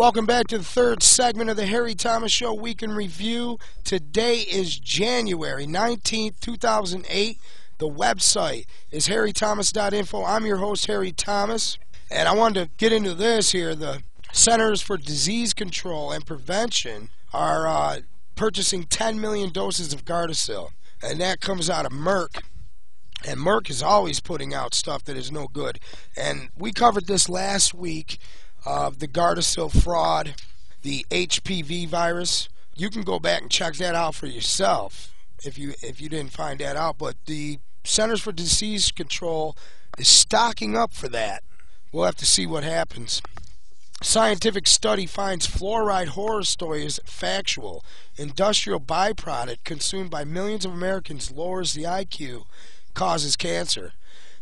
Welcome back to the third segment of the Harry Thomas Show Week in Review. Today is January 19th, 2008. The website is harrythomas.info. I'm your host, Harry Thomas, and I wanted to get into this here. The Centers for Disease Control and Prevention are purchasing 10 million doses of Gardasil, and that comes out of Merck. And Merck is always putting out stuff that is no good. And we covered this last week of the Gardasil fraud, the HPV virus. You can go back and check that out for yourself if you didn't find that out. But the Centers for Disease Control is stocking up for that. We'll have to see what happens. Scientific study finds fluoride horror story is factual. Industrial byproduct consumed by millions of Americans lowers the IQ, causes cancer.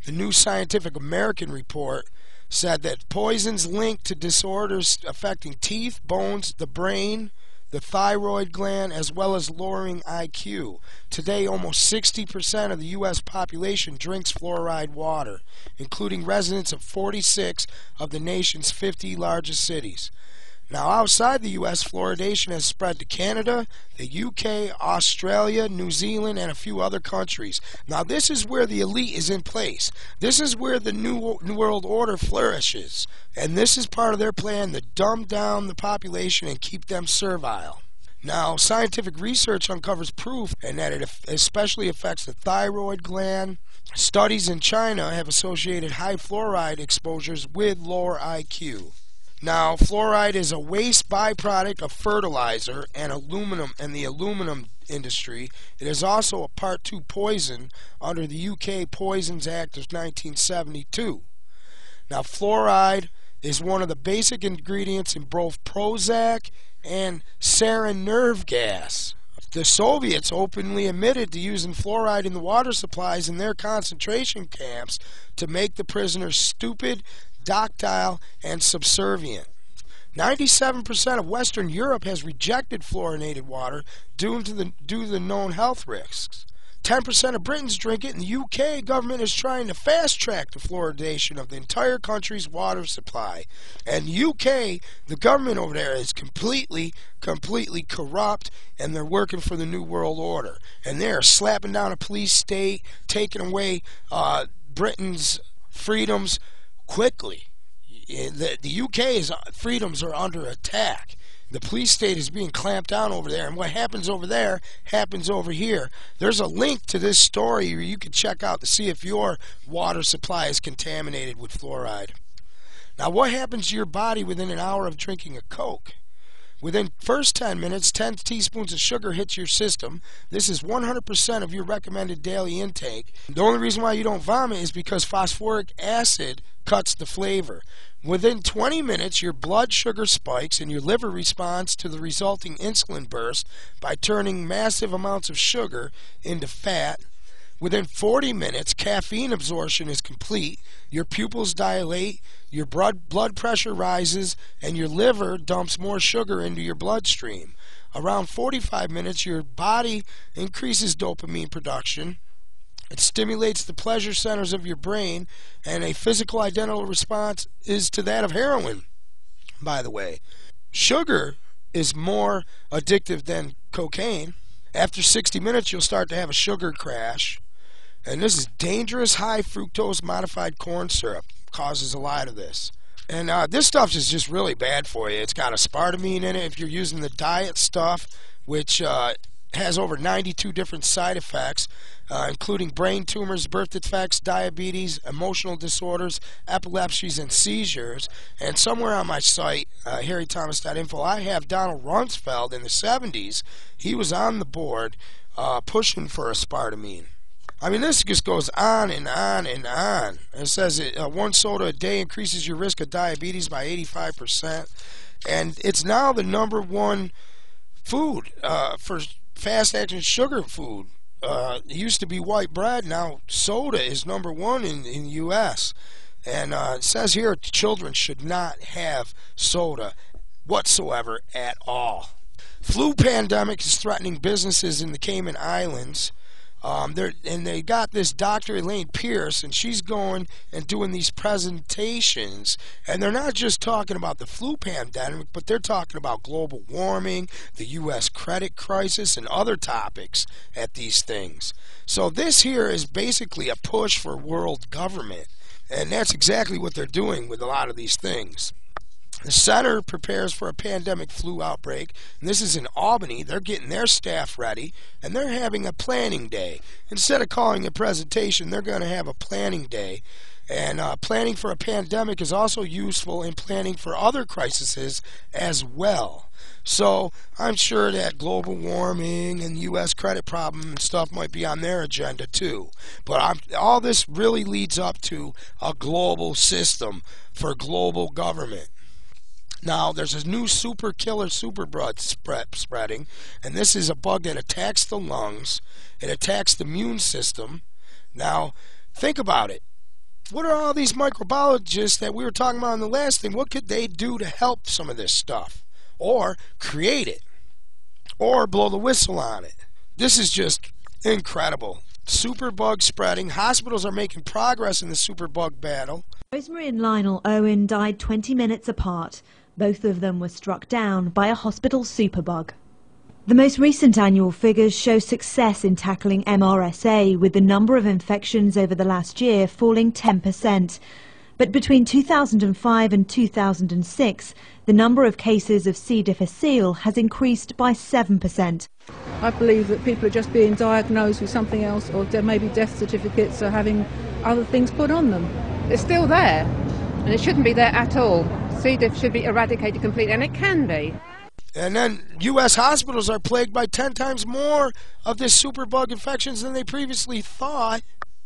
The New Scientific American report said that poisons linked to disorders affecting teeth, bones, the brain, the thyroid gland, as well as lowering IQ. Today, almost 60% of the U.S. population drinks fluoride water, including residents of 46 of the nation's 50 largest cities. Now, outside the U.S., fluoridation has spread to Canada, the UK, Australia, New Zealand, and a few other countries. Now, this is where the elite is in place. This is where the New World Order flourishes. And this is part of their plan to dumb down the population and keep them servile. Now, scientific research uncovers proof and that it especially affects the thyroid gland. Studies in China have associated high fluoride exposures with lower IQ. Now, fluoride is a waste byproduct of fertilizer and aluminum and the aluminum industry. It is also a Part 2 poison under the UK Poisons Act of 1972. Now, fluoride is one of the basic ingredients in both Prozac and sarin nerve gas. The Soviets openly admitted to using fluoride in the water supplies in their concentration camps to make the prisoners stupid, docile, and subservient. 97% of Western Europe has rejected fluorinated water due to the known health risks. 10% of Britons drink it, and the UK government is trying to fast-track the fluoridation of the entire country's water supply. And UK, the government over there is completely corrupt, and they're working for the New World Order. And they're slapping down a police state, taking away Britain's freedoms quickly. The UK's freedoms are under attack. The police state is being clamped down over there, and what happens over there happens over here. There's a link to this story where you can check out to see if your water supply is contaminated with fluoride. Now, what happens to your body within an hour of drinking a Coke? Within first 10 minutes, 10 teaspoons of sugar hits your system. This is 100% of your recommended daily intake. The only reason why you don't vomit is because phosphoric acid cuts the flavor. Within 20 minutes, your blood sugar spikes and your liver responds to the resulting insulin burst by turning massive amounts of sugar into fat. Within 40 minutes, caffeine absorption is complete, your pupils dilate, your blood pressure rises, and your liver dumps more sugar into your bloodstream. Around 45 minutes, your body increases dopamine production. It stimulates the pleasure centers of your brain, and a physical identical response is to that of heroin, by the way. Sugar is more addictive than cocaine. After 60 minutes, you'll start to have a sugar crash. And this is dangerous high fructose modified corn syrup. Causes a lot of this. And this stuff is just really bad for you. It's got aspartame in it if you're using the diet stuff, which has over 92 different side effects, including brain tumors, birth defects, diabetes, emotional disorders, epilepsies, and seizures. And somewhere on my site, harrythomas.info, I have Donald Rumsfeld in the 70s. He was on the board pushing for aspartame. I mean, this just goes on and on and on. It says one soda a day increases your risk of diabetes by 85%. And it's now the #1 food for fast-acting sugar food. It used to be white bread. Now soda is #1 in the U.S. And it says here children should not have soda whatsoever at all. Flu pandemic is threatening businesses in the Cayman Islands. And they got this Dr. Elaine Pierce, and she's going and doing these presentations, and they're not just talking about the flu pandemic, but they're talking about global warming, the U.S. credit crisis, and other topics at these things. So this here is basically a push for world government, and that's exactly what they're doing with a lot of these things. The center prepares for a pandemic flu outbreak, and this is in Albany. They're getting their staff ready, and they're having a planning day. Instead of calling a presentation, they're going to have a planning day. And planning for a pandemic is also useful in planning for other crises as well. So I'm sure that global warming and U.S. credit problem and stuff might be on their agenda too. But all this really leads up to a global system for global government. Now, there's a new super killer superbug spreading, and this is a bug that attacks the lungs. It attacks the immune system. Now, think about it. What are all these microbiologists that we were talking about in the last thing? What could they do to help some of this stuff? Or create it? Or blow the whistle on it? This is just incredible. Superbug spreading. Hospitals are making progress in the superbug battle. Rosemary and Lionel Owen died 20 minutes apart. Both of them were struck down by a hospital superbug. The most recent annual figures show success in tackling MRSA, with the number of infections over the last year falling 10%. But between 2005 and 2006, the number of cases of C. difficile has increased by 7%. I believe that people are just being diagnosed with something else, or maybe death certificates are having other things put on them. It's still there, and it shouldn't be there at all. C. diff should be eradicated completely, and it can be. And then U.S. hospitals are plagued by 10 times more of this superbug infections than they previously thought.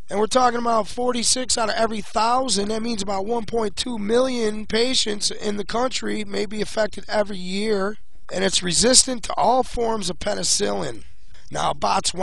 And we're talking about 46 out of every 1,000. That means about 1.2 million patients in the country may be affected every year. And it's resistant to all forms of penicillin. Now, Botswana